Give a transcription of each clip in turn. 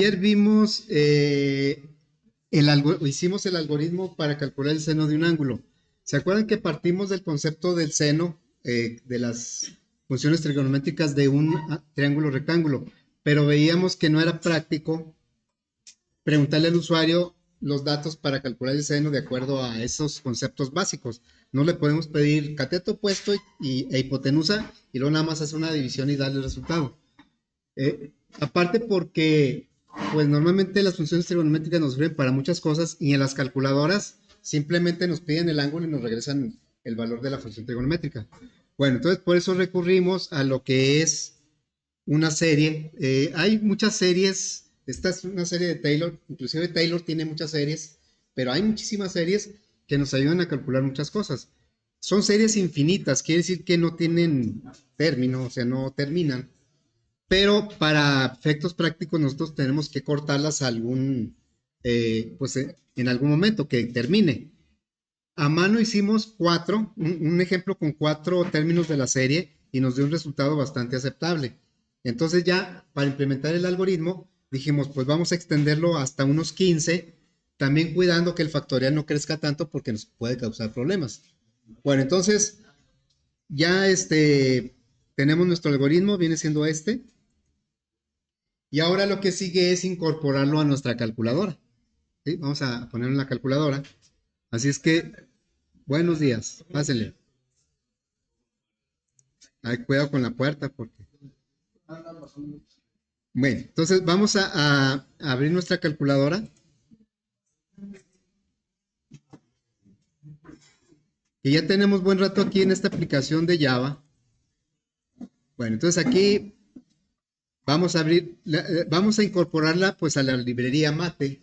Ayer vimos, hicimos el algoritmo para calcular el seno de un ángulo. ¿Se acuerdan que partimos del concepto del seno, de las funciones trigonométricas de un triángulo rectángulo? Pero veíamos que no era práctico preguntarle al usuario los datos para calcular el seno de acuerdo a esos conceptos básicos. No le podemos pedir cateto opuesto e hipotenusa y luego nada más hacer una división y darle el resultado. Aparte porque, pues normalmente las funciones trigonométricas nos sirven para muchas cosas y en las calculadoras simplemente nos piden el ángulo y nos regresan el valor de la función trigonométrica. Bueno, entonces por eso recurrimos a lo que es una serie. Hay muchas series, esta es una serie de Taylor, inclusive Taylor tiene muchas series, pero hay muchísimas series que nos ayudan a calcular muchas cosas. Son series infinitas, quiere decir que no tienen término, o sea, no terminan, pero para efectos prácticos nosotros tenemos que cortarlas a pues en algún momento que termine. A mano hicimos un ejemplo con 4 términos de la serie y nos dio un resultado bastante aceptable. Entonces ya para implementar el algoritmo dijimos pues vamos a extenderlo hasta unos 15, también cuidando que el factorial no crezca tanto porque nos puede causar problemas. Bueno, entonces ya tenemos nuestro algoritmo, viene siendo este. Y ahora lo que sigue es incorporarlo a nuestra calculadora. ¿Sí? Vamos a ponerlo en la calculadora. Así es que, buenos días, pásenle. Ay, cuidado con la puerta porque... Bueno, entonces vamos a abrir nuestra calculadora. Y ya tenemos buen rato aquí en esta aplicación de Java. Bueno, entonces aquí vamos a vamos a incorporarla pues a la librería Mate.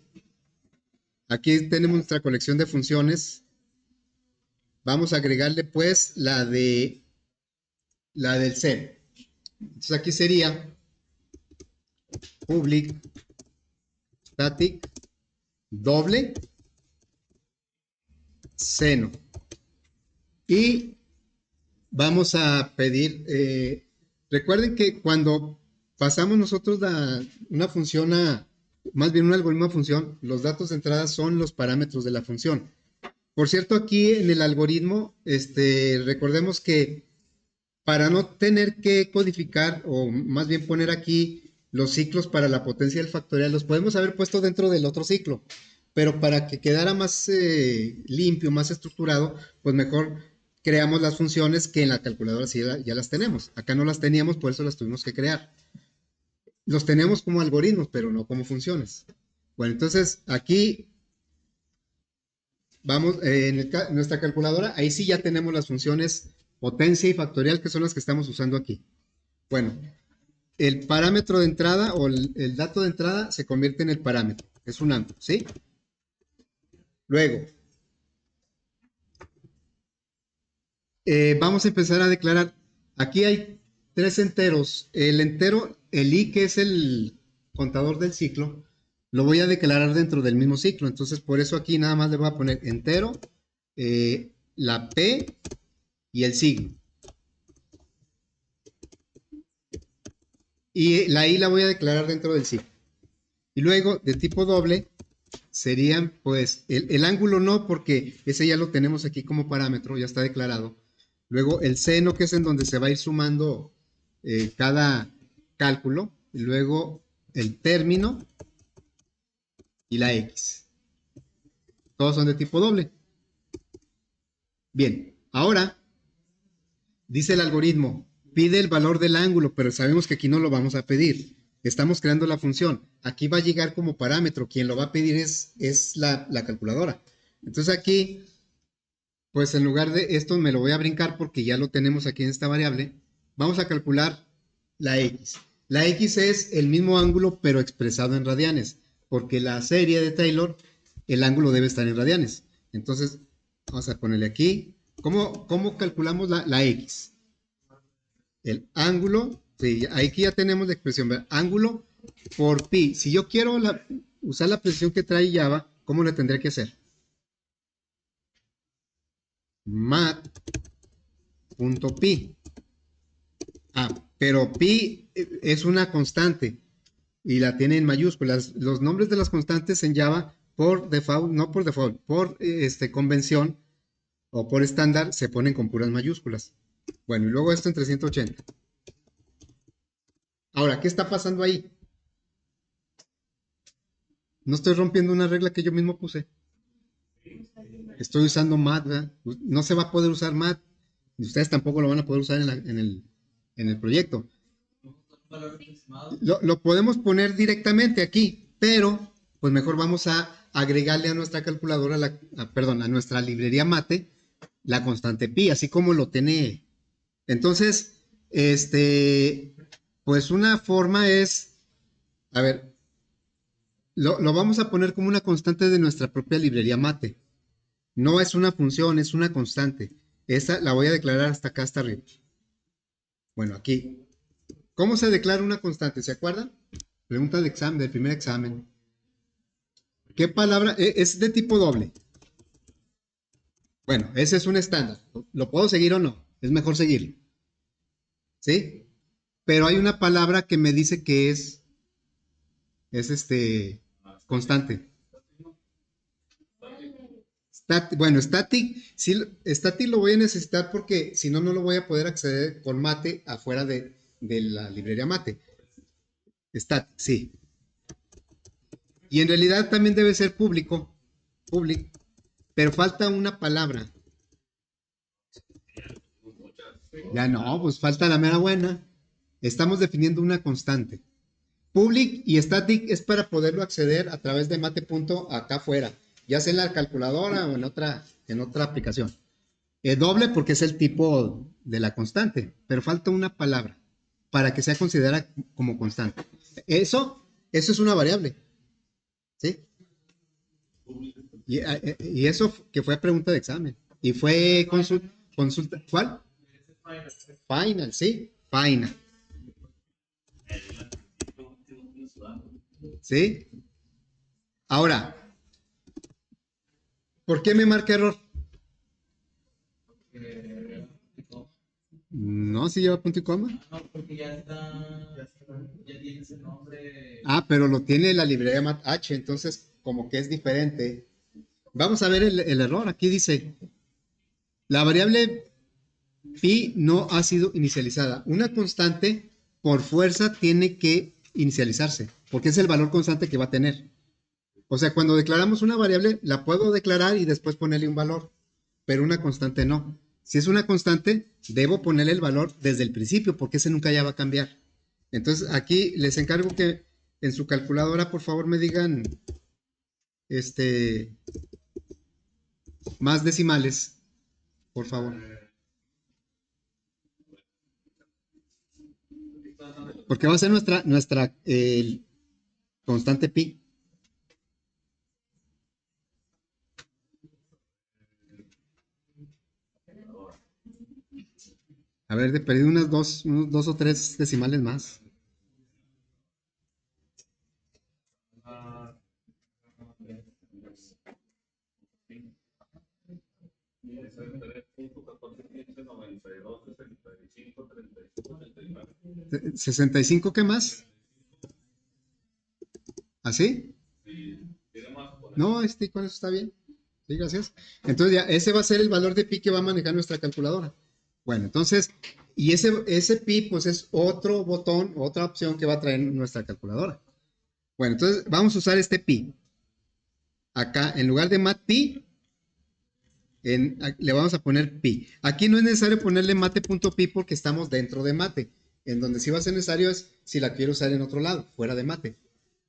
Aquí tenemos nuestra colección de funciones. Vamos a agregarle pues la del seno. Entonces aquí sería public static doble seno. Y vamos a pedir, recuerden que cuando pasamos nosotros una función más bien un algoritmo a función, los datos de entrada son los parámetros de la función. Por cierto, aquí en el algoritmo, recordemos que para no tener que codificar o más bien poner aquí los ciclos para la potencia del factorial, los podemos haber puesto dentro del otro ciclo, pero para que quedara más limpio, más estructurado, pues mejor creamos las funciones que en la calculadora sí ya las tenemos. Acá no las teníamos, por eso las tuvimos que crear. Los tenemos como algoritmos, pero no como funciones. Bueno, entonces aquí vamos, nuestra calculadora, ahí sí ya tenemos las funciones potencia y factorial, que son las que estamos usando aquí. Bueno, el parámetro de entrada o el dato de entrada se convierte en el parámetro, es un ángulo, ¿sí? Luego, vamos a empezar a declarar, aquí hay 3 enteros, el entero, el i que es el contador del ciclo, lo voy a declarar dentro del mismo ciclo, entonces por eso aquí nada más le voy a poner entero, la p y el signo. Y la i la voy a declarar dentro del ciclo. Y luego, de tipo doble, serían, pues, el ángulo no, porque ese ya lo tenemos aquí como parámetro, ya está declarado. Luego, el seno, que es en donde se va a ir sumando cada cálculo. Y luego, el término y la x. Todos son de tipo doble. Bien, ahora, dice el algoritmo, pide el valor del ángulo, pero sabemos que aquí no lo vamos a pedir. Estamos creando la función. Aquí va a llegar como parámetro. Quien lo va a pedir es la calculadora. Entonces aquí, pues en lugar de esto me lo voy a brincar porque ya lo tenemos aquí en esta variable. Vamos a calcular la x. La x es el mismo ángulo pero expresado en radianes. Porque la serie de Taylor, el ángulo debe estar en radianes. Entonces, vamos a ponerle aquí. ¿Cómo calculamos la x? El ángulo, sí, aquí ya tenemos la expresión, ¿verdad? Ángulo por pi. Si yo quiero usar la precisión que trae Java, ¿cómo le tendría que hacer? Mat.pi. Ah, pero pi es una constante. y la tiene en mayúsculas. Los nombres de las constantes en Java, por default, no por default, por convención o por estándar, se ponen con puras mayúsculas. Bueno, y luego esto en 380. Ahora, ¿qué está pasando ahí? No estoy rompiendo una regla que yo mismo puse. Estoy usando mat, ¿verdad? No se va a poder usar mat. Y ustedes tampoco lo van a poder usar en el proyecto. Lo podemos poner directamente aquí, pero pues mejor vamos a agregarle a nuestra calculadora, perdón, a nuestra librería mate, la constante pi, así como lo tiene. Entonces, pues una forma es, a ver, lo vamos a poner como una constante de nuestra propia librería mate. No es una función, es una constante. Esa la voy a declarar hasta acá, hasta arriba. Bueno, aquí. ¿Cómo se declara una constante? ¿Se acuerdan? Pregunta de examen, del primer examen. ¿Qué palabra? Es de tipo doble. Bueno, ese es un estándar. ¿Lo puedo seguir o no? Es mejor seguirlo. ¿Sí? Pero hay una palabra que me dice que es constante. Bueno, sí, static lo voy a necesitar porque si no, no lo voy a poder acceder con mate afuera de la librería mate. Static, sí. Y en realidad también debe ser público, public, pero falta una palabra. Ya no, pues falta la mera buena. Estamos definiendo una constante. Public y static es para poderlo acceder a través de mate punto acá afuera, ya sea en la calculadora o en otra aplicación. Doble porque es el tipo de la constante, pero falta una palabra para que sea considerada como constante. Eso es una variable, ¿sí? Y eso que fue pregunta de examen. Y fue consulta. ¿Cuál? Final, sí, final. ¿Sí? Ahora, ¿por qué me marca error? No, si lleva punto y coma. No, porque ya tiene ese nombre. Pero lo tiene la librería MAT-H, entonces como que es diferente. Vamos a ver el error. Aquí dice, la variable pi no ha sido inicializada. Una constante por fuerza tiene que inicializarse, porque es el valor constante que va a tener. O sea, cuando declaramos una variable, la puedo declarar y después ponerle un valor, pero una constante no. Si es una constante, debo ponerle el valor desde el principio, porque ese nunca ya va a cambiar. Entonces, aquí les encargo que en su calculadora, por favor, me digan más decimales, por favor. Porque va a ser nuestra constante pi. A ver, de perdido unos dos o tres decimales más. ¿65 qué más? ¿Así? No, con eso está bien. Sí, gracias. Entonces ya, ese va a ser el valor de pi que va a manejar nuestra calculadora. Bueno, entonces, y ese pi, pues es otro botón, otra opción que va a traer nuestra calculadora. Bueno, entonces vamos a usar este pi. Acá, en lugar de mat pi, le vamos a poner pi. Aquí no es necesario ponerle mate.pi porque estamos dentro de mate. En donde sí va a ser necesario es si la quiero usar en otro lado, fuera de mate.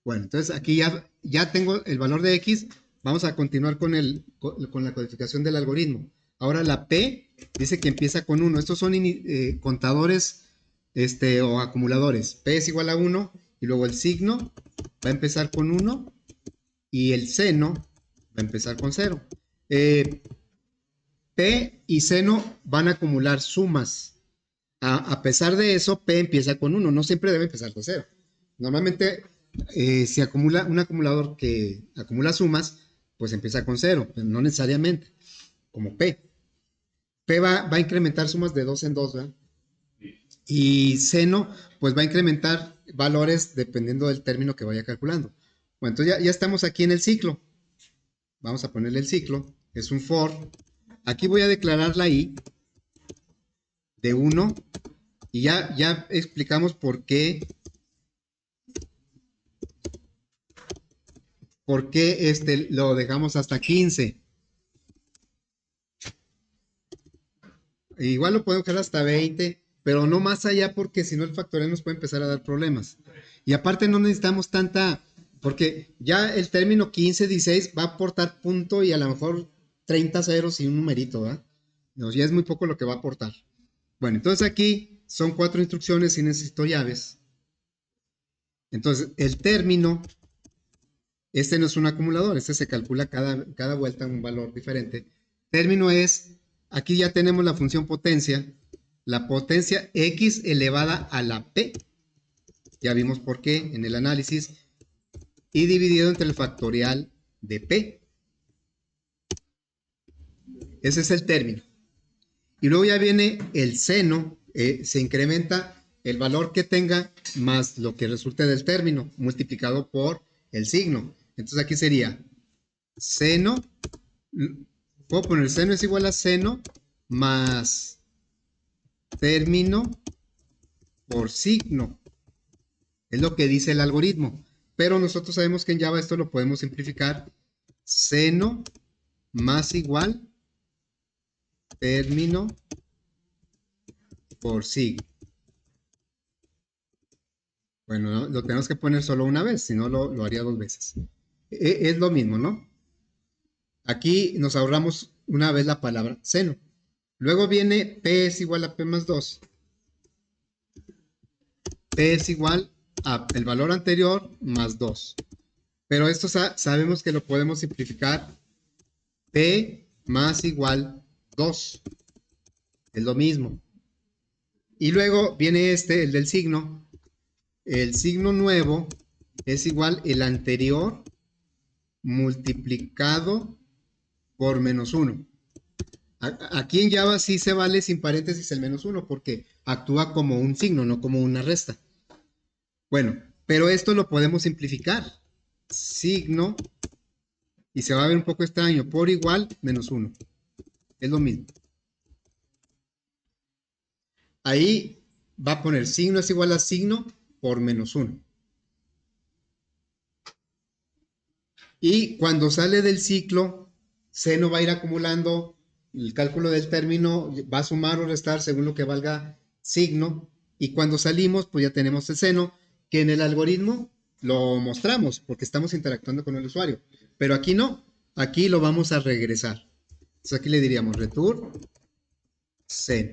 Bueno, entonces aquí ya tengo el valor de x. Vamos a continuar con la codificación del algoritmo. Ahora la P dice que empieza con 1. Estos son contadores o acumuladores. P es igual a 1 y luego el signo va a empezar con 1 y el seno va a empezar con 0. P y seno van a acumular sumas. A pesar de eso, P empieza con 1. No siempre debe empezar con 0. Normalmente, si acumula un acumulador que acumula sumas, pues empieza con 0, pero no necesariamente, como P. P va a incrementar sumas de 2 en 2, ¿verdad? Y seno, pues va a incrementar valores dependiendo del término que vaya calculando. Bueno, entonces ya estamos aquí en el ciclo. Vamos a ponerle el ciclo. Es un for. Aquí voy a declarar la i de 1 y ya explicamos por qué lo dejamos hasta 15. Igual lo podemos dejar hasta 20, pero no más allá porque si no el factorial nos puede empezar a dar problemas. Y aparte no necesitamos tanta, porque ya el término 15, 16 va a aportar punto y a lo mejor 30 ceros y un numerito, ¿verdad? No, ya es muy poco lo que va a aportar. Bueno, entonces aquí son 4 instrucciones y necesito llaves. Entonces, el término, este no es un acumulador, este se calcula cada vuelta un valor diferente. Término es, aquí ya tenemos la función potencia, la potencia x elevada a la p, ya vimos por qué en el análisis, y dividido entre el factorial de p. Ese es el término. Y luego ya viene el seno, se incrementa el valor que tenga más lo que resulte del término, multiplicado por el signo. Entonces aquí sería seno, puedo poner seno es igual a seno más término por signo. Es lo que dice el algoritmo. Pero nosotros sabemos que en Java esto lo podemos simplificar. Seno más igual término por signo. Bueno, ¿no? Lo tenemos que poner solo una vez, si no lo haría 2 veces. Es lo mismo, ¿no? Aquí nos ahorramos una vez la palabra seno. Luego viene P es igual a P más 2. P es igual a el valor anterior más 2. Pero esto sabemos que lo podemos simplificar. P más igual 2. Es lo mismo. Y luego viene el del signo. El signo nuevo es igual el anterior multiplicado por menos 1. Aquí en Java sí se vale sin paréntesis el menos 1 porque actúa como un signo, no como una resta. Bueno, pero esto lo podemos simplificar. Signo, y se va a ver un poco extraño, por igual menos 1. Es lo mismo. Ahí va a poner signo es igual a signo por menos 1. Y cuando sale del ciclo, seno va a ir acumulando el cálculo del término, va a sumar o restar según lo que valga signo. Y cuando salimos, pues ya tenemos el seno, que en el algoritmo lo mostramos porque estamos interactuando con el usuario. Pero aquí no, aquí lo vamos a regresar. Entonces aquí le diríamos return seno.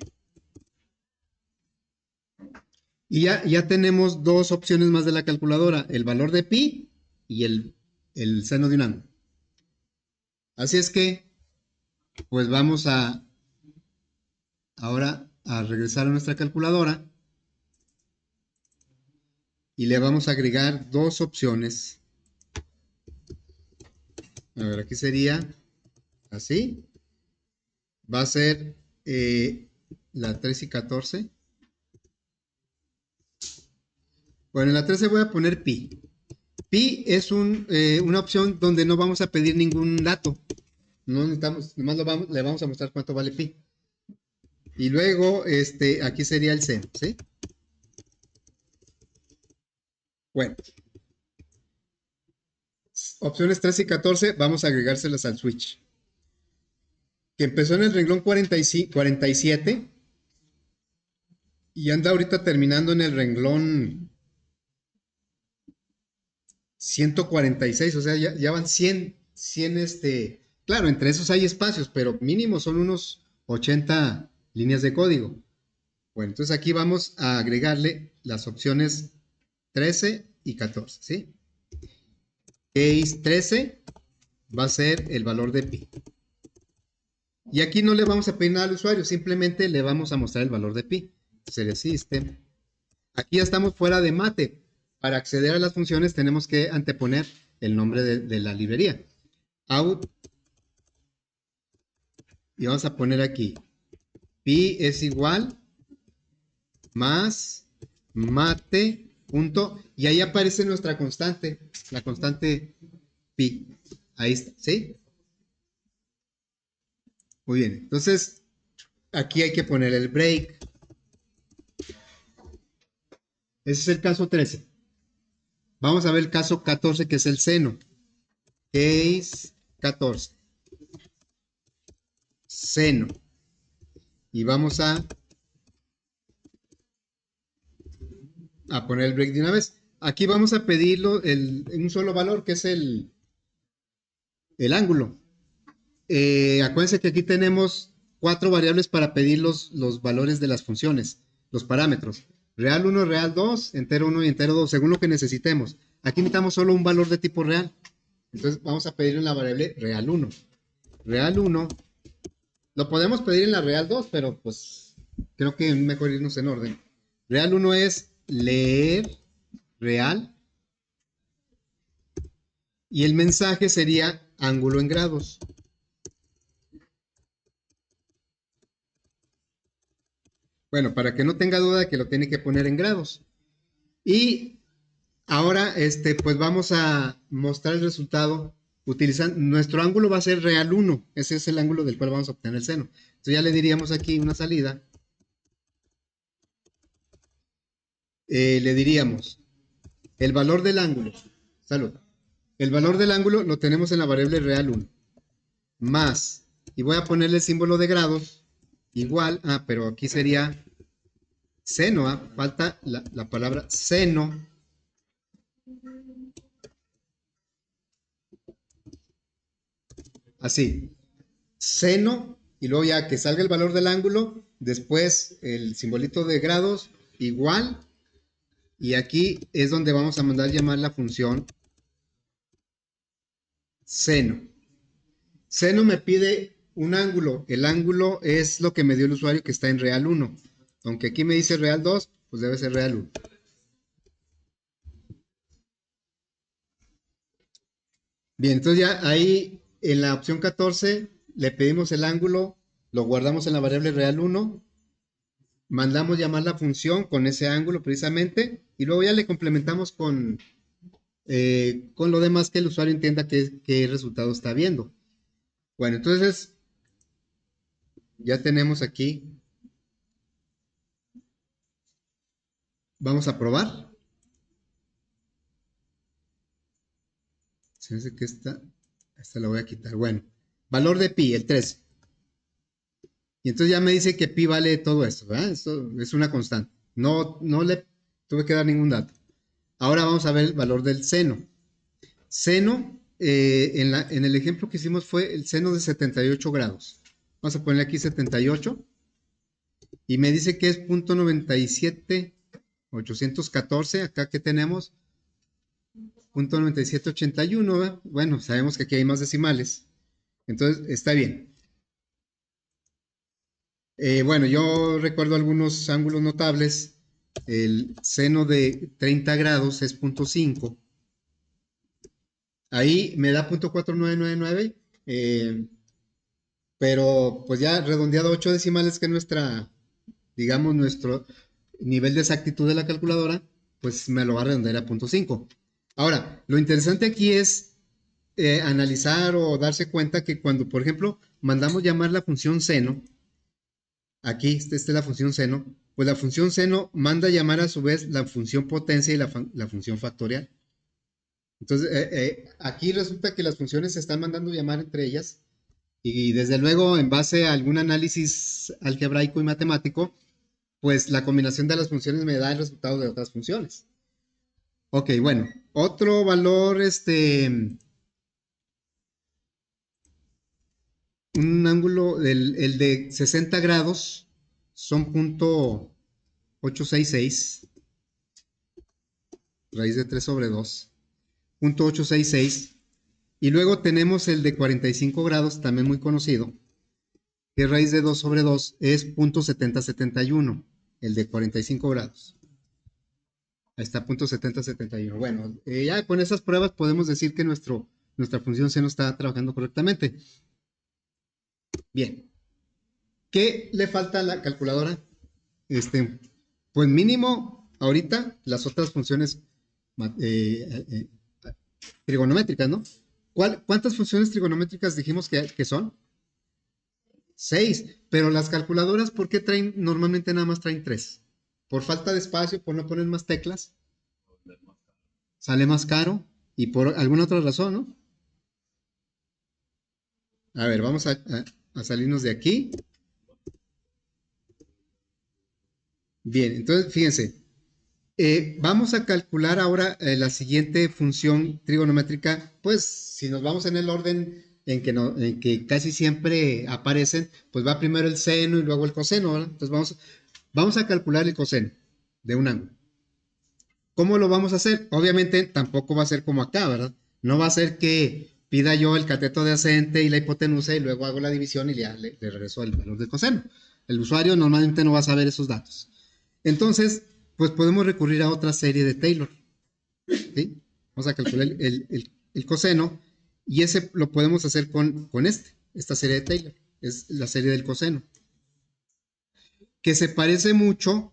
Y ya tenemos 2 opciones más de la calculadora, el valor de pi y el seno de un ángulo. Así es que, pues vamos ahora a regresar a nuestra calculadora y le vamos a agregar 2 opciones. A ver, aquí sería así. Va a ser la 3 y 14. Bueno, en la 13 voy a poner pi. Pi es una opción donde no vamos a pedir ningún dato. No necesitamos, nomás le vamos a mostrar cuánto vale pi. Y luego, aquí sería el seno, ¿sí? Bueno. Opciones 3 y 14, vamos a agregárselas al switch. Que empezó en el renglón 47 y anda ahorita terminando en el renglón 146, o sea, ya van 100, claro, entre esos hay espacios, pero mínimo son unos 80 líneas de código. Bueno, entonces aquí vamos a agregarle las opciones 13 y 14, ¿sí? Case 13 va a ser el valor de pi. Y aquí no le vamos a pedir nada al usuario, simplemente le vamos a mostrar el valor de pi. Sería system. Aquí ya estamos fuera de mate. Para acceder a las funciones tenemos que anteponer el nombre de la librería. Out. Y vamos a poner aquí. Pi es igual más mate punto, y ahí aparece nuestra constante, la constante pi. Ahí está, ¿sí? Muy bien, entonces aquí hay que poner el break. Ese es el caso 13. Vamos a ver el caso 14, que es el seno. Case 14. Seno. Y vamos a poner el break de una vez. Aquí vamos a pedirlo en un solo valor, que es el ángulo. Acuérdense que aquí tenemos 4 variables para pedir los valores de las funciones, los parámetros. Real 1, real 2, entero 1 y entero 2, según lo que necesitemos. Aquí necesitamos solo un valor de tipo real. Entonces vamos a pedir en la variable real 1. Real 1, lo podemos pedir en la real 2, pero pues creo que es mejor irnos en orden. Real 1 es leer real. Y el mensaje sería ángulo en grados. Bueno, para que no tenga duda de que lo tiene que poner en grados. Y ahora, pues vamos a mostrar el resultado utilizando, nuestro ángulo va a ser real 1. Ese es el ángulo del cual vamos a obtener el seno. Entonces ya le diríamos aquí una salida. Le diríamos el valor del ángulo. Salud. El valor del ángulo lo tenemos en la variable real 1. Más, y voy a ponerle el símbolo de grados, igual, pero aquí sería seno, falta la palabra seno. Así, seno, y luego ya que salga el valor del ángulo, después el simbolito de grados, igual, y aquí es donde vamos a mandar llamar la función seno. Seno me pide un ángulo, el ángulo es lo que me dio el usuario que está en real 1, aunque aquí me dice real 2, pues debe ser real 1. Bien, entonces ya ahí en la opción 14 le pedimos el ángulo, lo guardamos en la variable real 1, mandamos llamar la función con ese ángulo precisamente y luego ya le complementamos con lo demás que el usuario entienda qué resultado está viendo. Bueno, entonces ya tenemos aquí. Vamos a probar. Se me hace que esta la voy a quitar. Bueno, valor de pi, el 13. Y entonces ya me dice que pi vale todo esto, ¿verdad? Esto es una constante. No le tuve que dar ningún dato. Ahora vamos a ver el valor del seno. Seno, en el ejemplo que hicimos fue el seno de 78 grados. Vamos a ponerle aquí 78. Y me dice que es 0.97814. Acá que tenemos 0.9781. ¿verdad? Bueno, sabemos que aquí hay más decimales. Entonces, está bien. Bueno, yo recuerdo algunos ángulos notables. El seno de 30 grados es 0.5. Ahí me da 0.4999. Pero pues ya redondeado 8 decimales, que digamos, nuestro nivel de exactitud de la calculadora, pues me lo va a redondear a 0.5. Ahora, lo interesante aquí es analizar o darse cuenta que cuando, por ejemplo, mandamos llamar la función seno, aquí esta es la función seno, pues la función seno manda llamar a su vez la función potencia y la función factorial. Entonces, aquí resulta que las funciones se están mandando llamar entre ellas y desde luego en base a algún análisis algebraico y matemático, pues la combinación de las funciones me da el resultado de otras funciones. Ok, bueno, otro valor, un ángulo, el de 60 grados son 0.866, raíz de 3 sobre 2, 0.866. Y luego tenemos el de 45 grados, también muy conocido, que raíz de 2 sobre 2 es 0.7071, el de 45 grados. Ahí está, 0.7071. Bueno, ya con esas pruebas podemos decir que nuestra función seno está trabajando correctamente. Bien. ¿Qué le falta a la calculadora? Pues mínimo ahorita las otras funciones trigonométricas, ¿no? ¿Cuántas funciones trigonométricas dijimos que son? 6, pero las calculadoras, ¿por qué traen, normalmente nada más traen 3? Por falta de espacio, por no poner más teclas, sale más caro y por alguna otra razón, ¿no? A ver, vamos a salirnos de aquí. Bien, entonces fíjense, vamos a calcular ahora la siguiente función trigonométrica, pues si nos vamos en el orden en que casi siempre aparecen, pues va primero el seno y luego el coseno, ¿verdad? Entonces vamos a calcular el coseno de un ángulo. ¿Cómo lo vamos a hacer? Obviamente tampoco va a ser como acá, ¿verdad? No va a ser que pida yo el cateto adyacente y la hipotenusa y luego hago la división y ya le regreso el valor del coseno. El usuario normalmente no va a saber esos datos. Entonces, pues podemos recurrir a otra serie de Taylor. ¿Sí? Vamos a calcular el coseno y ese lo podemos hacer con esta serie de Taylor. Es la serie del coseno. Que se parece mucho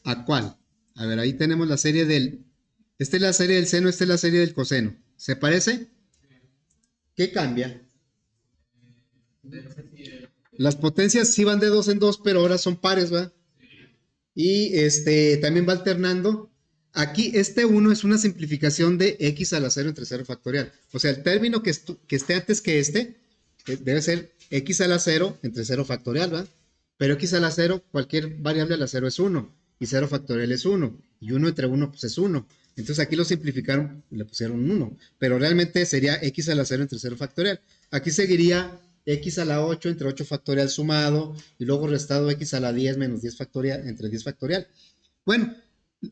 a ¿cuál? A ver, ahí tenemos la serie del... Esta es la serie del seno, esta es la serie del coseno. ¿Se parece? ¿Qué cambia? Las potencias sí van de 2 en 2, pero ahora son pares, ¿va? Y también va alternando. Aquí este 1 es una simplificación de x a la 0 entre 0 factorial. O sea, el término que esté antes que debe ser x a la 0 entre 0 factorial, ¿va? Pero x a la 0, cualquier variable a la 0 es 1. Y 0 factorial es 1. Y 1 entre 1 pues es 1. Entonces aquí lo simplificaron y le pusieron 1. Pero realmente sería x a la 0 entre 0 factorial. Aquí seguiría x a la 8 entre 8 factorial sumado y luego restado x a la 10 menos 10 factorial entre 10 factorial. Bueno,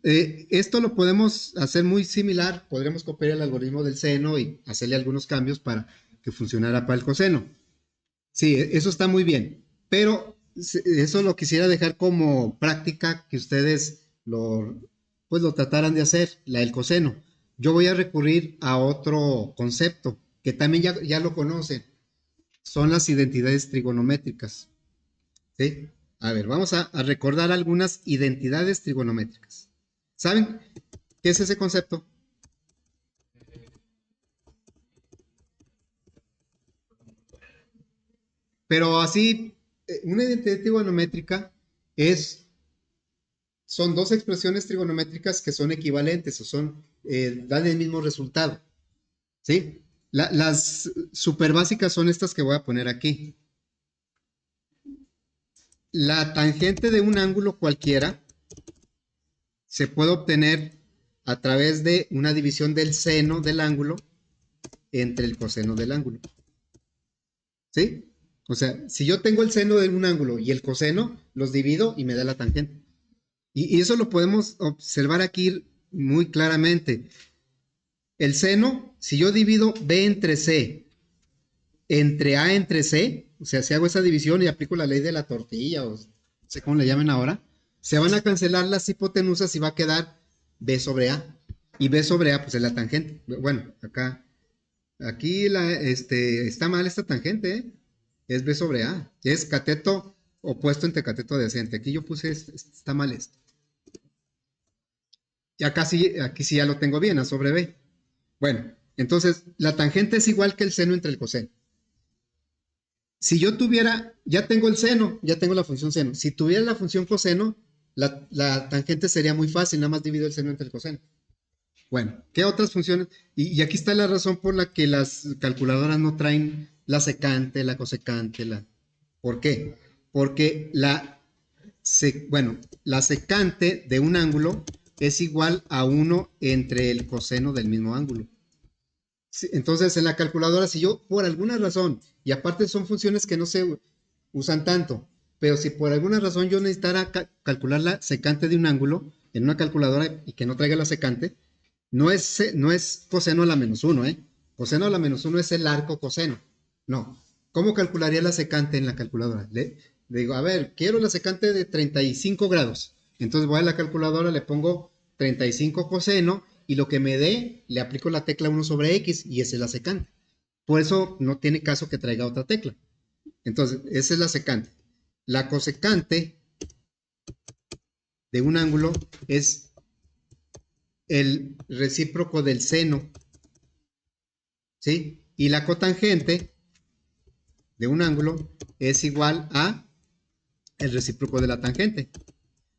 esto lo podemos hacer muy similar. Podremos copiar el algoritmo del seno y hacerle algunos cambios para que funcionara para el coseno. Sí, eso está muy bien. Pero eso lo quisiera dejar como práctica que ustedes pues lo trataran de hacer, la del coseno. Yo voy a recurrir a otro concepto que también ya lo conocen. Son las identidades trigonométricas. ¿Sí? A ver, vamos a recordar algunas identidades trigonométricas. ¿Saben qué es ese concepto? Pero así, una identidad trigonométrica son dos expresiones trigonométricas que son equivalentes o dan el mismo resultado. ¿Sí? Las super básicas son estas que voy a poner aquí. La tangente de un ángulo cualquiera se puede obtener a través de una división del seno del ángulo entre el coseno del ángulo. ¿Sí? O sea, si yo tengo el seno de un ángulo y el coseno, los divido y me da la tangente. Y eso lo podemos observar aquí muy claramente. El seno, si yo divido B entre C entre A entre C, o sea, si hago esa división y aplico la ley de la tortilla, o no sé cómo le llamen ahora, se van a cancelar las hipotenusas y va a quedar B sobre A. Y B sobre A, pues es la tangente. Bueno, aquí está mal esta tangente, ¿eh? Es B sobre A. Es cateto opuesto entre cateto adyacente. Aquí yo puse, está mal esto. Y aquí sí ya lo tengo bien, A sobre B. Bueno, entonces la tangente es igual que el seno entre el coseno. Si yo ya tengo el seno, ya tengo la función seno. Si tuviera la función coseno, la tangente sería muy fácil, nada más divido el seno entre el coseno. Bueno, ¿qué otras funciones? Y aquí está la razón por la que las calculadoras no traen la secante, la cosecante, ¿Por qué? Porque la secante de un ángulo es igual a 1 entre el coseno del mismo ángulo. Entonces, en la calculadora, si yo por alguna razón, y aparte son funciones que no se usan tanto, pero si por alguna razón yo necesitara calcular la secante de un ángulo en una calculadora y que no traiga la secante, no es coseno a la menos 1, ¿eh? Coseno a la menos 1 es el arco coseno. No. ¿Cómo calcularía la secante en la calculadora? Le digo, a ver, quiero la secante de 35 grados. Entonces voy a la calculadora, le pongo 35 coseno y lo que me dé, le aplico la tecla 1 sobre x y esa es la secante. Por eso no tiene caso que traiga otra tecla. Entonces, esa es la secante. La cosecante de un ángulo es el recíproco del seno, ¿sí? Y la cotangente de un ángulo es igual a el recíproco de la tangente.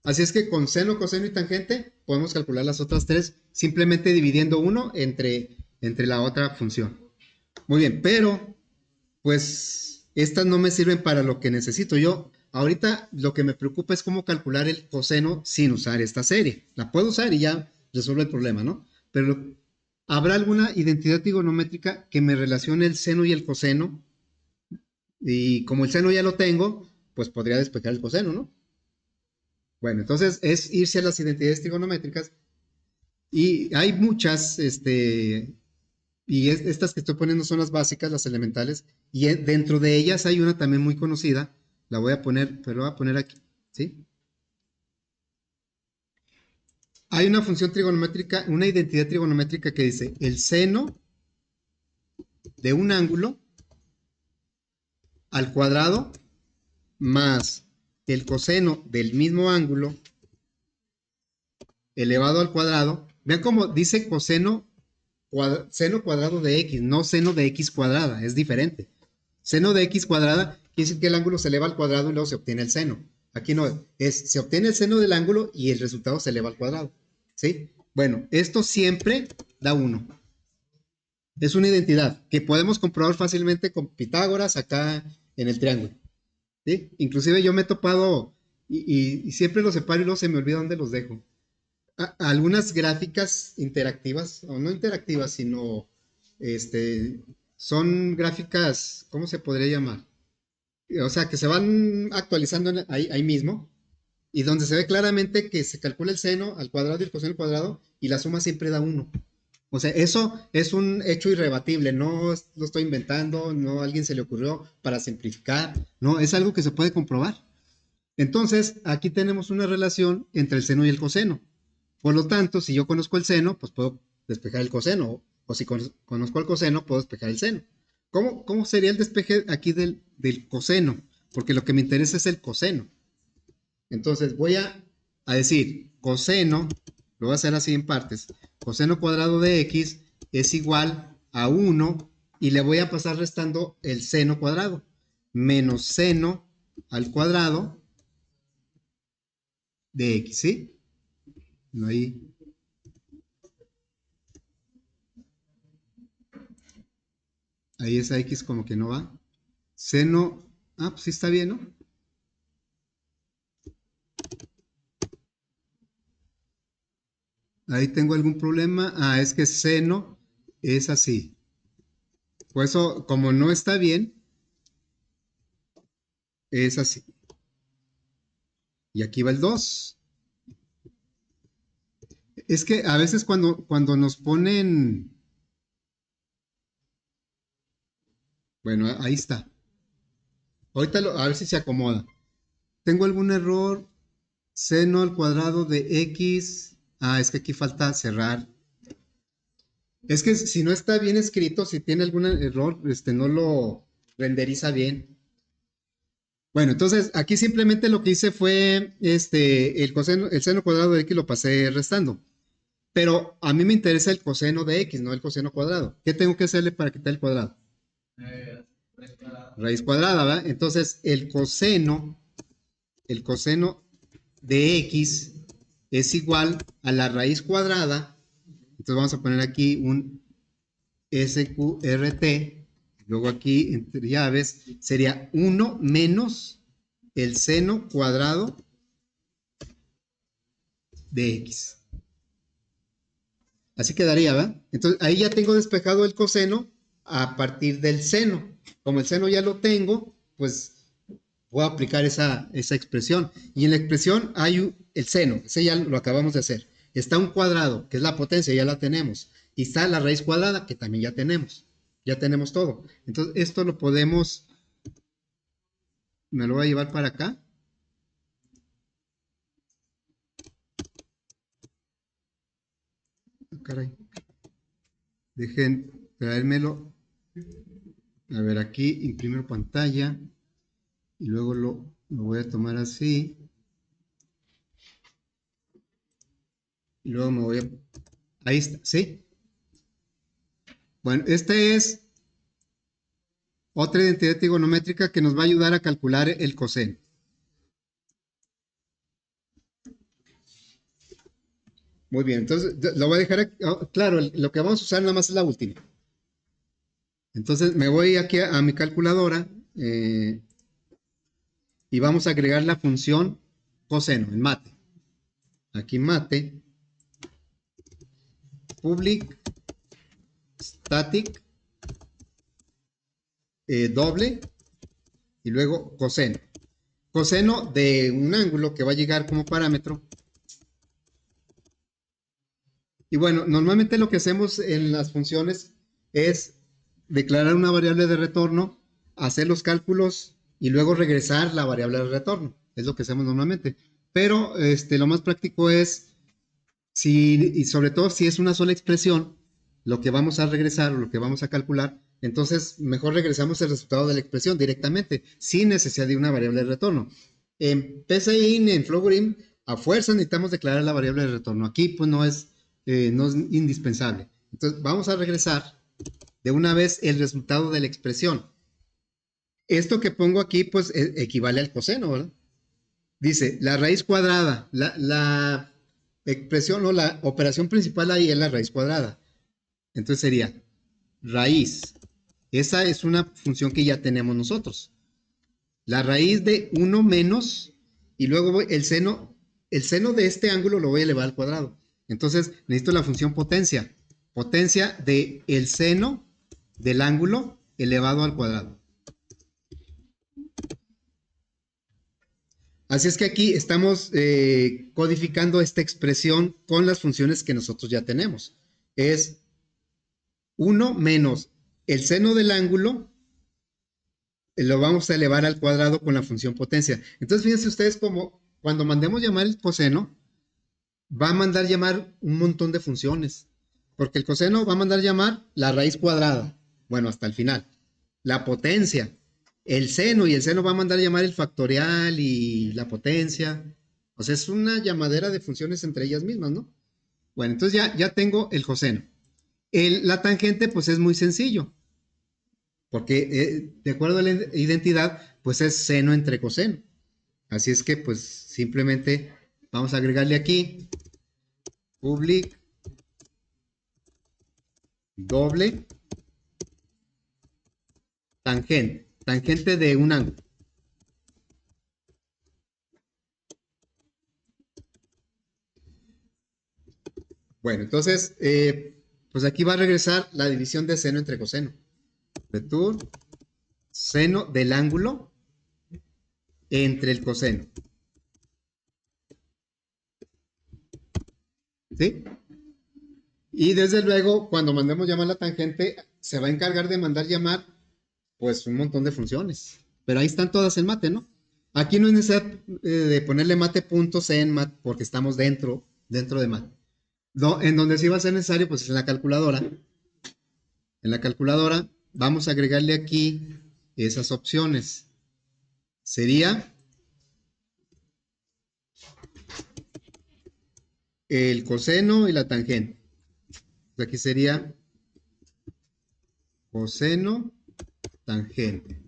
Así es que con seno, coseno y tangente podemos calcular las otras tres simplemente dividiendo uno entre la otra función. Muy bien, pero pues estas no me sirven para lo que necesito. Yo ahorita lo que me preocupa es cómo calcular el coseno sin usar esta serie. La puedo usar y ya resuelve el problema, ¿no? Pero ¿habrá alguna identidad trigonométrica que me relacione el seno y el coseno? Y como el seno ya lo tengo, pues podría despejar el coseno, ¿no? Bueno, entonces es irse a las identidades trigonométricas y hay muchas, estas que estoy poniendo son las básicas, las elementales, y dentro de ellas hay una también muy conocida, la voy a poner, pero la voy a poner aquí, ¿sí? Hay una función trigonométrica, una identidad trigonométrica que dice el seno de un ángulo al cuadrado más el coseno del mismo ángulo elevado al cuadrado. Vean cómo dice coseno, seno cuadrado de x, no seno de x cuadrada, es diferente. Seno de x cuadrada quiere decir que el ángulo se eleva al cuadrado y luego se obtiene el seno. Aquí no, se obtiene el seno del ángulo y el resultado se eleva al cuadrado. ¿Sí? Bueno, esto siempre da 1. Es una identidad que podemos comprobar fácilmente con Pitágoras acá en el triángulo. ¿Sí? Inclusive yo me he topado y siempre los separo y luego se me olvida dónde los dejo. Algunas gráficas interactivas, o no interactivas, sino son gráficas, ¿cómo se podría llamar? O sea, que se van actualizando ahí mismo, y donde se ve claramente que se calcula el seno al cuadrado y el coseno al cuadrado, y la suma siempre da 1. O sea, eso es un hecho irrebatible, no lo estoy inventando, no a alguien se le ocurrió para simplificar, no, es algo que se puede comprobar. Entonces, aquí tenemos una relación entre el seno y el coseno. Por lo tanto, si yo conozco el seno, pues puedo despejar el coseno. O si conozco el coseno, puedo despejar el seno. ¿Cómo sería el despeje aquí del coseno? Porque lo que me interesa es el coseno. Entonces voy a decir coseno, lo voy a hacer así en partes. Coseno cuadrado de x es igual a 1 y le voy a pasar restando el seno cuadrado. Menos seno al cuadrado de x, ¿sí? No hay. Ahí esa X como que no va. Seno. Ah, pues sí está bien, ¿no? Ahí tengo algún problema. Ah, es que seno es así. Por eso, como no está bien, es así. Y aquí va el 2. Es que a veces cuando nos ponen. Bueno, ahí está. Ahorita a ver si se acomoda. Tengo algún error. Seno al cuadrado de X. Ah, es que aquí falta cerrar. Es que si no está bien escrito, si tiene algún error, no lo renderiza bien. Bueno, entonces aquí simplemente lo que hice fue el seno cuadrado de x lo pasé restando. Pero a mí me interesa el coseno de x, no el coseno cuadrado. ¿Qué tengo que hacerle para quitar el cuadrado? Raíz cuadrada, ¿verdad? Entonces el coseno de x es igual a la raíz cuadrada. Entonces vamos a poner aquí un SQRT. Luego aquí, entre llaves, sería 1 menos el seno cuadrado de x. Así quedaría, ¿verdad? Entonces ahí ya tengo despejado el coseno a partir del seno. Como el seno ya lo tengo, pues voy a aplicar esa expresión. Y en la expresión hay el seno, ese ya lo acabamos de hacer. Está un cuadrado, que es la potencia, ya la tenemos. Y está la raíz cuadrada, que también ya tenemos. Ya tenemos todo. Entonces esto lo podemos, me lo voy a llevar para acá. Ah, caray. Dejen traérmelo. A ver, aquí imprimer pantalla. Y luego lo voy a tomar así. Y luego me voy a Ahí está, ¿sí? Bueno, esta es otra identidad trigonométrica que nos va a ayudar a calcular el coseno. Muy bien, entonces lo voy a dejar aquí. Oh, claro, lo que vamos a usar nada más es la última. Entonces me voy aquí a mi calculadora y vamos a agregar la función coseno en mate. Aquí mate, public, static, doble y luego coseno. Coseno de un ángulo que va a llegar como parámetro. Y bueno, normalmente lo que hacemos en las funciones es declarar una variable de retorno, hacer los cálculos y luego regresar la variable de retorno. Es lo que hacemos normalmente. Pero lo más práctico es, y sobre todo si es una sola expresión, lo que vamos a regresar o lo que vamos a calcular, entonces mejor regresamos el resultado de la expresión directamente, sin necesidad de una variable de retorno. En PCIN, en Flowgrim, a fuerza necesitamos declarar la variable de retorno. Aquí pues no es indispensable. Entonces vamos a regresar de una vez el resultado de la expresión. Esto que pongo aquí pues equivale al coseno, ¿verdad? Dice, la raíz cuadrada, la expresión o la operación principal ahí es la raíz cuadrada. Entonces sería raíz. Esa es una función que ya tenemos nosotros. La raíz de 1 menos, y luego voy, el seno de este ángulo lo voy a elevar al cuadrado. Entonces necesito la función potencia. Potencia de el seno del ángulo elevado al cuadrado. Así es que aquí estamos codificando esta expresión con las funciones que nosotros ya tenemos. Es 1 menos el seno del ángulo, lo vamos a elevar al cuadrado con la función potencia. Entonces fíjense ustedes como cuando mandemos llamar el coseno, va a mandar llamar un montón de funciones. Porque el coseno va a mandar llamar la raíz cuadrada. Bueno, hasta el final. La potencia. El seno, y el seno va a mandar llamar el factorial y la potencia. O sea, es una llamadera de funciones entre ellas mismas, ¿no? Bueno, entonces ya tengo el coseno. La tangente, pues es muy sencillo. Porque de acuerdo a la identidad, pues es seno entre coseno. Así es que, pues simplemente vamos a agregarle aquí public doble tangente. Tangente de un ángulo. Bueno, entonces, pues aquí va a regresar la división de seno entre coseno. Return seno del ángulo entre el coseno. ¿Sí? Y desde luego, cuando mandemos llamar la tangente, se va a encargar de mandar llamar, pues, un montón de funciones. Pero ahí están todas en mate, ¿no? Aquí no es necesario de ponerle mate.c en mate, porque estamos dentro de mate. No, en donde sí va a ser necesario, pues, es en la calculadora. En la calculadora vamos a agregarle aquí esas opciones. Sería el coseno y la tangente. Aquí sería coseno, tangente.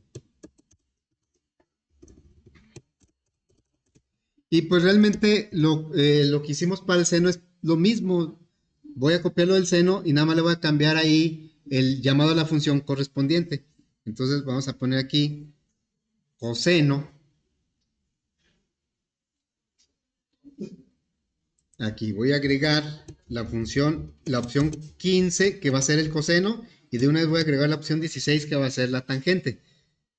Y pues realmente lo que hicimos para el seno es lo mismo. Voy a copiarlo del seno y nada más le voy a cambiar ahí el llamado a la función correspondiente. Entonces vamos a poner aquí coseno. Aquí voy a agregar la función, la opción 15 que va a ser el coseno, y de una vez voy a agregar la opción 16 que va a ser la tangente.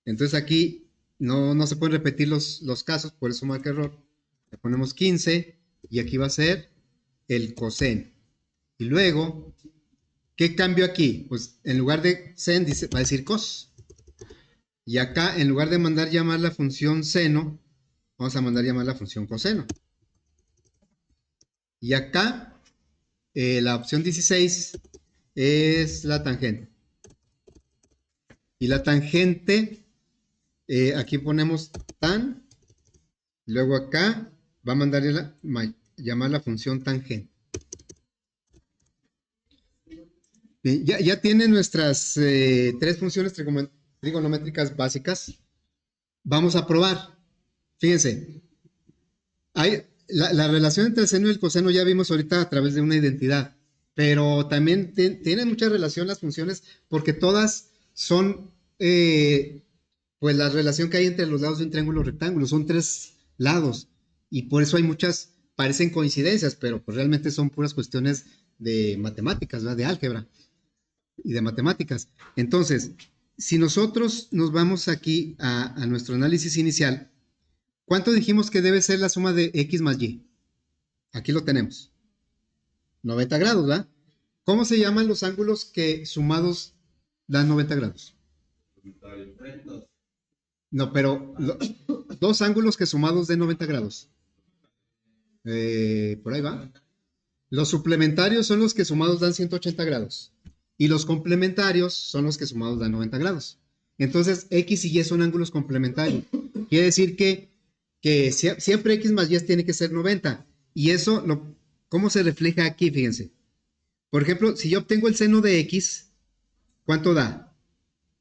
Entonces aquí no se pueden repetir los casos, por eso marca error. Le ponemos 15 y aquí va a ser el coseno. Y luego, ¿qué cambio aquí? Pues en lugar de sen va a decir cos. Y acá, en lugar de mandar llamar la función seno, vamos a mandar llamar la función coseno. Y acá, la opción 16 es la tangente. Y la tangente, aquí ponemos tan. Luego acá va a mandar llamar la función tangente. Bien, ya tienen nuestras tres funciones trigonométricas básicas. Vamos a probar. Fíjense, la relación entre el seno y el coseno ya vimos ahorita a través de una identidad, pero también tienen mucha relación las funciones porque todas son, pues la relación que hay entre los lados de un triángulo rectángulo, son tres lados y por eso hay muchas, parecen coincidencias, pero pues realmente son puras cuestiones de matemáticas, ¿verdad? De álgebra y de matemáticas. Entonces, si nosotros nos vamos aquí a nuestro análisis inicial, ¿cuánto dijimos que debe ser la suma de x más y? Aquí lo tenemos. 90 grados, ¿verdad? ¿Cómo se llaman los ángulos que sumados dan 90 grados? Rectos. No, pero dos ángulos que sumados den 90 grados. Por ahí va. Los suplementarios son los que sumados dan 180 grados. Y los complementarios son los que sumados dan 90 grados. Entonces, x y y son ángulos complementarios. Quiere decir que siempre x más y tiene que ser 90. Y eso, ¿cómo se refleja aquí? Fíjense. Por ejemplo, si yo obtengo el seno de x, ¿cuánto da?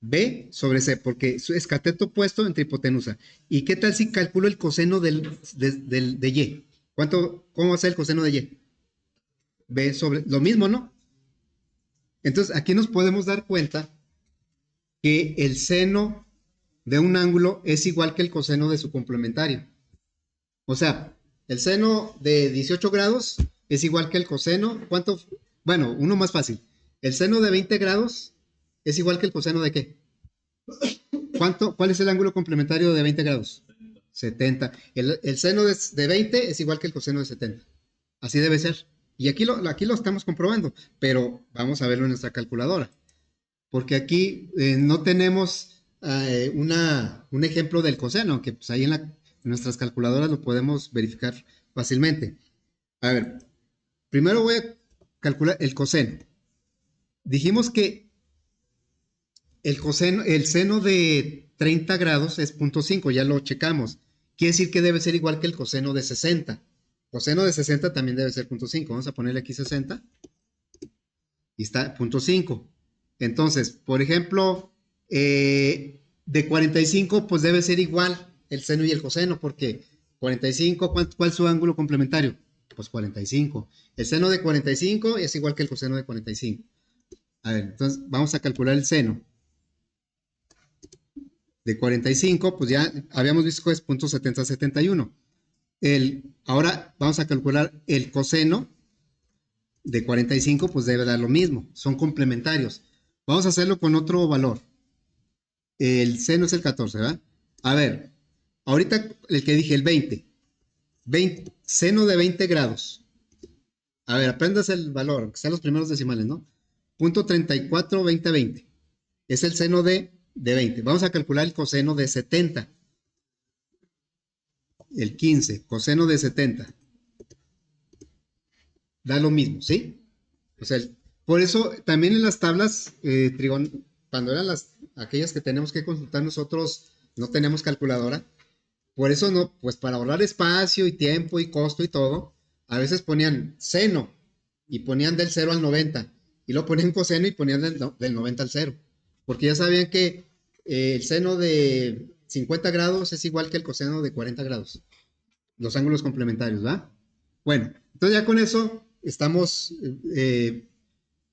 B sobre C, porque es cateto opuesto entre hipotenusa. ¿Y qué tal si calculo el coseno de y? ¿Cómo va a ser el coseno de y? B sobre, lo mismo, ¿no? Entonces, aquí nos podemos dar cuenta que el seno de un ángulo es igual que el coseno de su complementario. O sea, el seno de 18 grados es igual que el coseno. ¿Cuánto? Bueno, uno más fácil. El seno de 20 grados es igual que el coseno de ¿qué? ¿Cuál es el ángulo complementario de 20 grados? 70. El seno de 20 es igual que el coseno de 70. Así debe ser. Y aquí lo estamos comprobando, pero vamos a verlo en nuestra calculadora. Porque aquí no tenemos un ejemplo del coseno, que pues ahí en nuestras calculadoras lo podemos verificar fácilmente. A ver, primero voy a calcular el coseno. Dijimos que el seno de 30 grados es 0.5, ya lo checamos. Quiere decir que debe ser igual que el coseno de 60. Coseno de 60 también debe ser 0.5. Vamos a ponerle aquí 60. Y está 0.5. Entonces, por ejemplo, de 45, pues debe ser igual el seno y el coseno, porque 45, ¿cuál es su ángulo complementario? Pues 45. El seno de 45 es igual que el coseno de 45. A ver, entonces vamos a calcular el seno. De 45, pues ya habíamos visto que es 0.7071. Ahora vamos a calcular el coseno de 45, pues debe dar lo mismo. Son complementarios. Vamos a hacerlo con otro valor. El seno es el 14, ¿verdad? A ver, ahorita el que dije, el 20. Seno de 20 grados. A ver, aprendas el valor, que sean los primeros decimales, ¿no? 0.34, 20, 20. Es el seno de 20. Vamos a calcular el coseno de 70. El 15, coseno de 70. Da lo mismo, ¿sí? O sea, por eso también en las tablas, cuando eran aquellas que tenemos que consultar nosotros, no tenemos calculadora. Por eso no, pues para ahorrar espacio y tiempo y costo y todo, a veces ponían seno y ponían del 0 al 90. Y luego ponían coseno y ponían del 90 al 0. Porque ya sabían que el seno de 50 grados es igual que el coseno de 40 grados. Los ángulos complementarios, ¿va? Bueno, entonces ya con eso estamos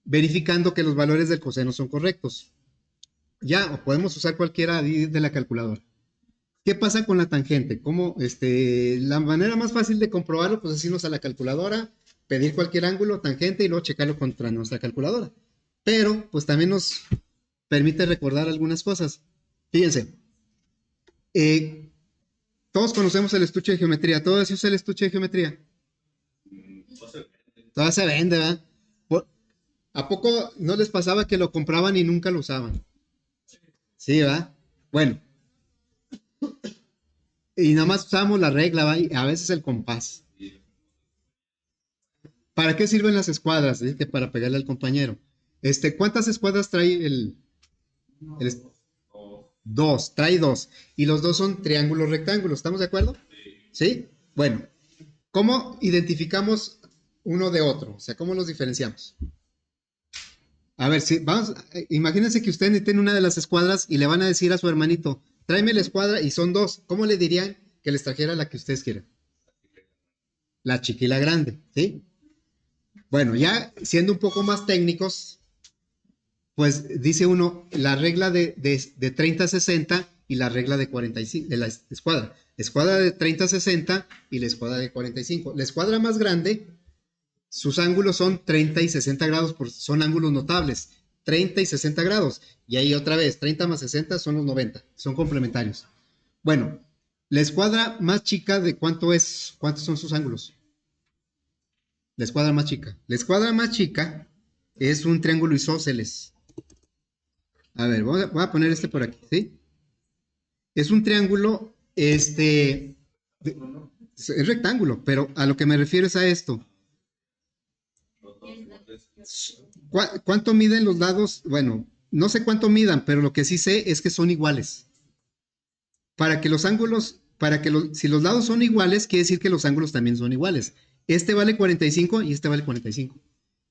verificando que los valores del coseno son correctos. Ya, o podemos usar cualquiera de la calculadora. ¿Qué pasa con la tangente? La manera más fácil de comprobarlo, pues es irnos a la calculadora, pedir cualquier ángulo, tangente y luego checarlo contra nuestra calculadora. Pero, pues también nos permite recordar algunas cosas. Fíjense, todos conocemos el estuche de geometría. ¿Todos usan el estuche de geometría? Todavía se vende, ¿verdad? ¿A poco no les pasaba que lo compraban y nunca lo usaban? Sí, ¿verdad? Bueno. Y nada más usamos la regla, ¿va? Y a veces el compás. ¿Para qué sirven las escuadras? ¿Sí? Para pegarle al compañero. ¿Cuántas escuadras trae dos, trae dos. Y los dos son triángulos rectángulos, ¿estamos de acuerdo? ¿Sí? Bueno, ¿cómo identificamos uno de otro? O sea, ¿cómo los diferenciamos? A ver, si vamos, imagínense que ustedes necesiten una de las escuadras y le van a decir a su hermanito, tráeme la escuadra y son dos. ¿Cómo le dirían que les trajera la que ustedes quieren? La chica y la grande, ¿sí? Bueno, ya siendo un poco más técnicos, pues dice uno la regla de 30-60 y la regla de 45, de la escuadra. Escuadra de 30-60 y la escuadra de 45. La escuadra más grande, sus ángulos son 30 y 60 grados, son ángulos notables. 30 y 60 grados. Y ahí otra vez, 30 más 60 son los 90. Son complementarios. Bueno, la escuadra más chica, ¿de cuánto es? ¿Cuántos son sus ángulos? La escuadra más chica. La escuadra más chica es un triángulo isósceles. A ver, voy a poner este por aquí, ¿sí? Es un triángulo, es rectángulo, pero a lo que me refiero es a esto. ¿Cuánto miden los lados? Bueno, no sé cuánto midan, pero lo que sí sé es que son iguales. Para que los ángulos, si los lados son iguales, quiere decir que los ángulos también son iguales. Este vale 45 y este vale 45.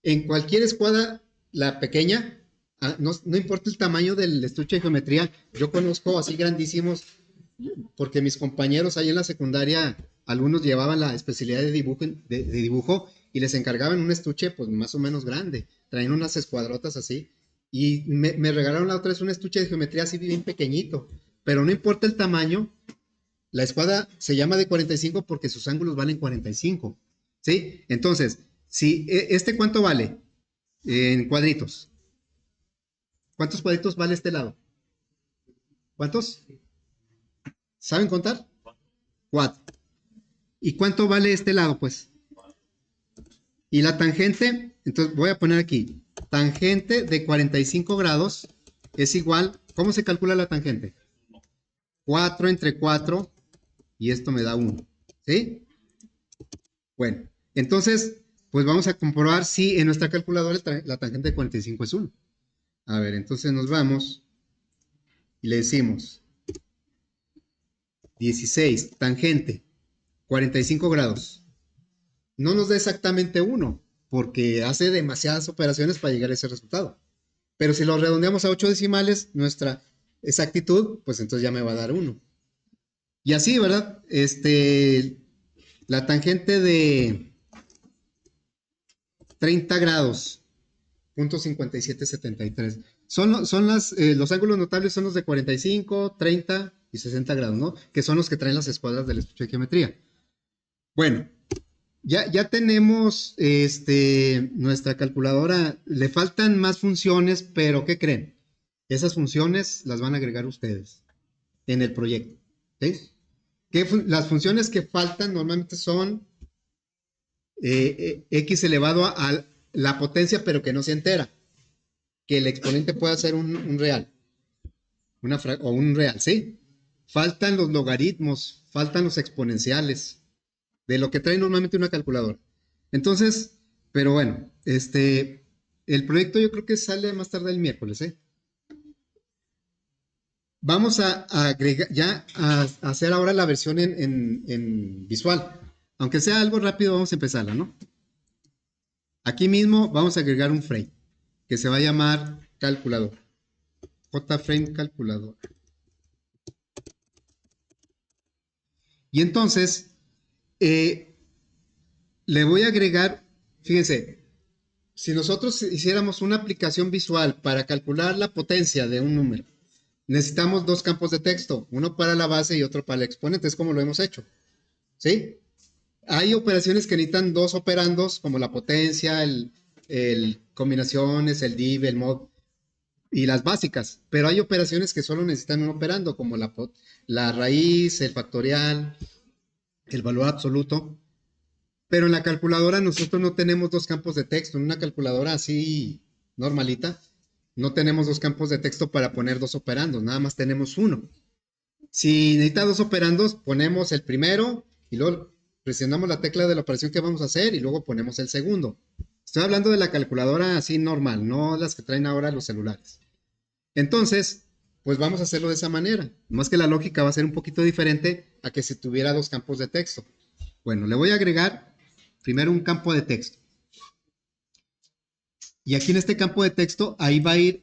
En cualquier escuadra, la pequeña, no importa el tamaño del estuche de geometría, yo conozco así grandísimos, porque mis compañeros ahí en la secundaria, algunos llevaban la especialidad de dibujo y les encargaban un estuche pues más o menos grande, traían unas escuadrotas así, y me regalaron la otra vez un estuche de geometría así bien pequeñito, pero no importa el tamaño, la escuadra se llama de 45 porque sus ángulos valen 45, ¿sí? Entonces, si ¿este cuánto vale? En cuadritos. ¿Cuántos cuadritos vale este lado? ¿Cuántos? ¿Saben contar? 4. ¿Y cuánto vale este lado, pues? Y la tangente, entonces voy a poner aquí, tangente de 45 grados es igual, ¿cómo se calcula la tangente? 4 entre 4 y esto me da 1, ¿sí? Bueno, entonces, pues vamos a comprobar si en nuestra calculadora la tangente de 45 es 1. A ver, entonces nos vamos y le decimos 16, tangente, 45 grados. No nos da exactamente 1, porque hace demasiadas operaciones para llegar a ese resultado. Pero si lo redondeamos a 8 decimales, nuestra exactitud, pues entonces ya me va a dar 1. Y así, ¿verdad? La tangente de 30 grados, punto 5773. Los ángulos notables son los de 45, 30 y 60 grados, ¿no? Que son los que traen las escuadras del estuche de geometría. Bueno, ya tenemos nuestra calculadora. Le faltan más funciones, pero ¿qué creen? Esas funciones las van a agregar ustedes en el proyecto. ¿Sí? Las funciones que faltan normalmente son x elevado a la potencia, pero que no se entera. Que el exponente pueda ser un real. O un real, ¿sí? Faltan los logaritmos, faltan los exponenciales, de lo que trae normalmente una calculadora. Entonces, pero bueno, el proyecto yo creo que sale más tarde el miércoles, ¿eh? Vamos a agregar, ya a hacer ahora la versión en visual. Aunque sea algo rápido, vamos a empezarla, ¿no? Aquí mismo vamos a agregar un frame que se va a llamar calculador. JFrame calculador. Y entonces, le voy a agregar, fíjense, si nosotros hiciéramos una aplicación visual para calcular la potencia de un número, necesitamos dos campos de texto, uno para la base y otro para el exponente, es como lo hemos hecho, ¿sí? Hay operaciones que necesitan dos operandos, como la potencia, el combinaciones, el div, el mod, y las básicas, pero hay operaciones que solo necesitan un operando, como la raíz, el factorial, el valor absoluto. Pero en la calculadora nosotros no tenemos dos campos de texto. En una calculadora así normalita, no tenemos dos campos de texto para poner dos operandos, nada más tenemos uno. Si necesita dos operandos, ponemos el primero y luego presionamos la tecla de la operación que vamos a hacer y luego ponemos el segundo. Estoy hablando de la calculadora así normal, no las que traen ahora los celulares. Entonces, pues vamos a hacerlo de esa manera. Más que la lógica va a ser un poquito diferente a que si tuviera dos campos de texto. Bueno, le voy a agregar primero un campo de texto. Y aquí en este campo de texto, ahí va a ir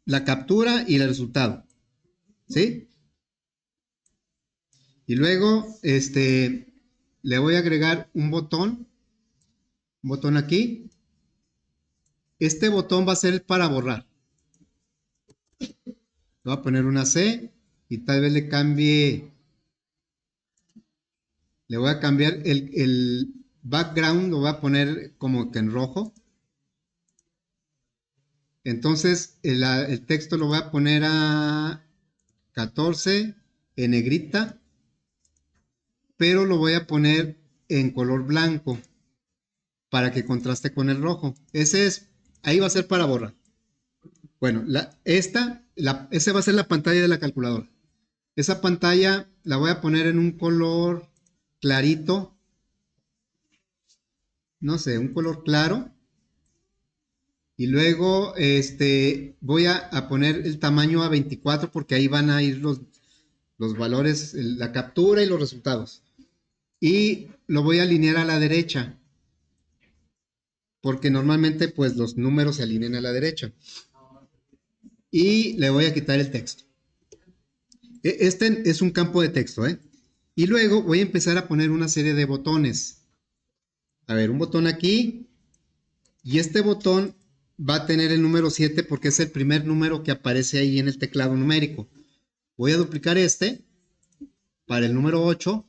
la captura y el resultado. ¿Sí? Y luego, le voy a agregar un botón aquí. Este botón va a ser para borrar. Le voy a poner una C y tal vez le cambie, le voy a cambiar el background, lo voy a poner como que en rojo. Entonces, el texto lo voy a poner a 14 en negrita, pero lo voy a poner en color blanco para que contraste con el rojo. Ahí va a ser para borrar. Bueno, esa va a ser la pantalla de la calculadora. Esa pantalla la voy a poner en un color clarito, no sé, un color claro. Y luego voy a poner el tamaño a 24 porque ahí van a ir los valores, la captura y los resultados. Y lo voy a alinear a la derecha porque normalmente pues los números se alinean a la derecha. Y le voy a quitar el texto. Este es un campo de texto, ¿eh? Y luego voy a empezar a poner una serie de botones. A ver, un botón aquí. Y este botón va a tener el número 7 porque es el primer número que aparece ahí en el teclado numérico. Voy a duplicar este para el número 8.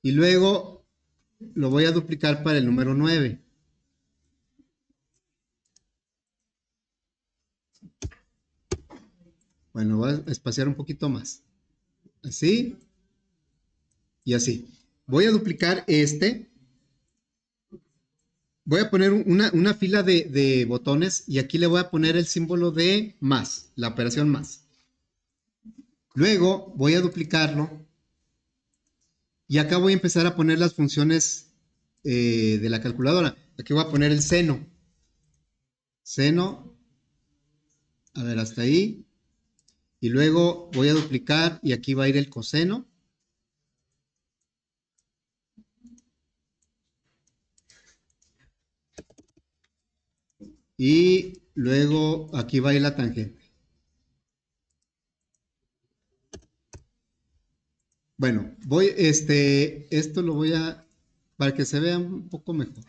Y luego lo voy a duplicar para el número 9. Bueno, voy a espaciar un poquito más. Así y así. Voy a duplicar este. Voy a poner una fila de botones y aquí le voy a poner el símbolo de más, la operación más. Luego voy a duplicarlo y acá voy a empezar a poner las funciones de la calculadora. Aquí voy a poner el seno. Seno, a ver, hasta ahí. Y luego voy a duplicar y aquí va a ir el coseno. Y luego aquí va a ir la tangente. Bueno, esto lo voy para que se vea un poco mejor.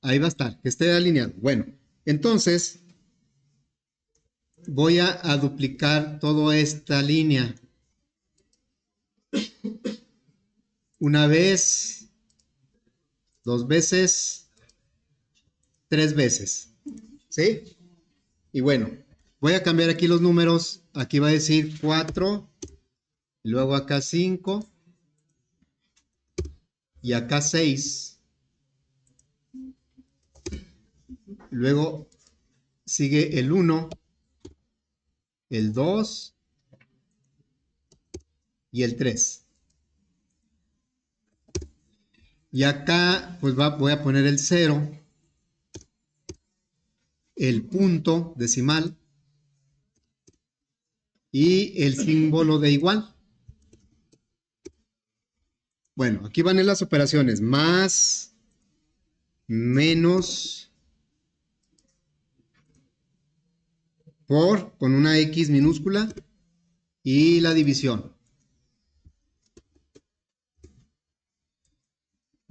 Ahí va a estar, que esté alineado. Bueno, entonces voy a duplicar toda esta línea. Una vez, dos veces, tres veces. ¿Sí? Y bueno, voy a cambiar aquí los números. Aquí va a decir 4, luego acá 5 y acá 6. Luego sigue el 1, el 2 y el 3. Y acá pues voy a poner el 0, el punto decimal y el símbolo de igual. Bueno, aquí van las operaciones: más, menos, por, con una X minúscula, y la división.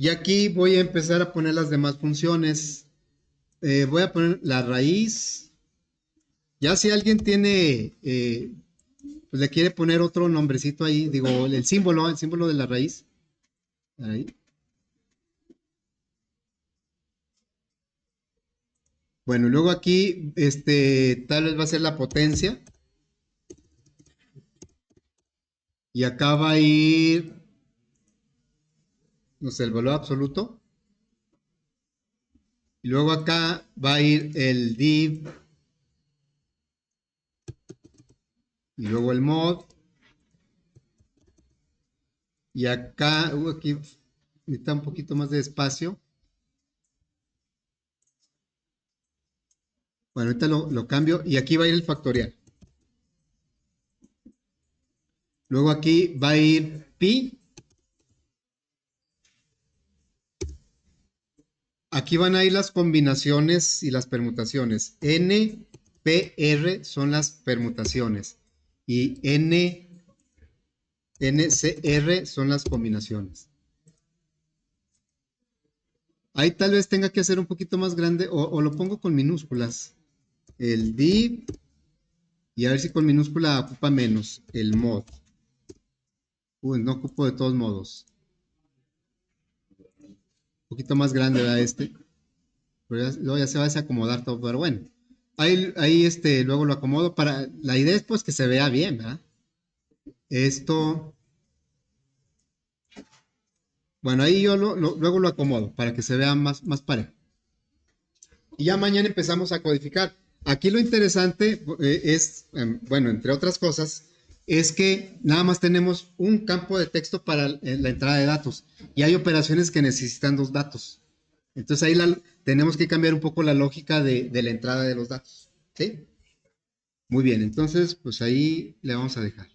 Y aquí voy a empezar a poner las demás funciones. Voy a poner la raíz. Ya si alguien tiene, pues le quiere poner otro nombrecito ahí, digo, el símbolo de la raíz. Ahí. Bueno, luego aquí, tal vez va a ser la potencia. Y acá va a ir, no sé, el valor absoluto. Y luego acá va a ir el div. Y luego el mod. Y acá, aquí necesita un poquito más de espacio. Bueno, ahorita lo cambio. Y aquí va a ir el factorial. Luego aquí va a ir pi. Aquí van a ir las combinaciones y las permutaciones. N, P, R son las permutaciones. Y N, N, C, R son las combinaciones. Ahí tal vez tenga que hacer un poquito más grande o lo pongo con minúsculas. El div y a ver si con minúscula ocupa menos. El mod. Uy, no ocupo de todos modos. Un poquito más grande, ¿verdad? Pero ya, luego ya se va a desacomodar todo, pero bueno. Ahí luego lo acomodo para. La idea es pues que se vea bien, ¿verdad? Esto. Bueno, ahí yo luego lo acomodo para que se vea más parejo. Y ya mañana empezamos a codificar. Aquí lo interesante es, bueno, entre otras cosas, es que nada más tenemos un campo de texto para la entrada de datos. Y hay operaciones que necesitan dos datos. Entonces ahí tenemos que cambiar un poco la lógica de la entrada de los datos. ¿Sí? Muy bien, entonces pues ahí le vamos a dejar.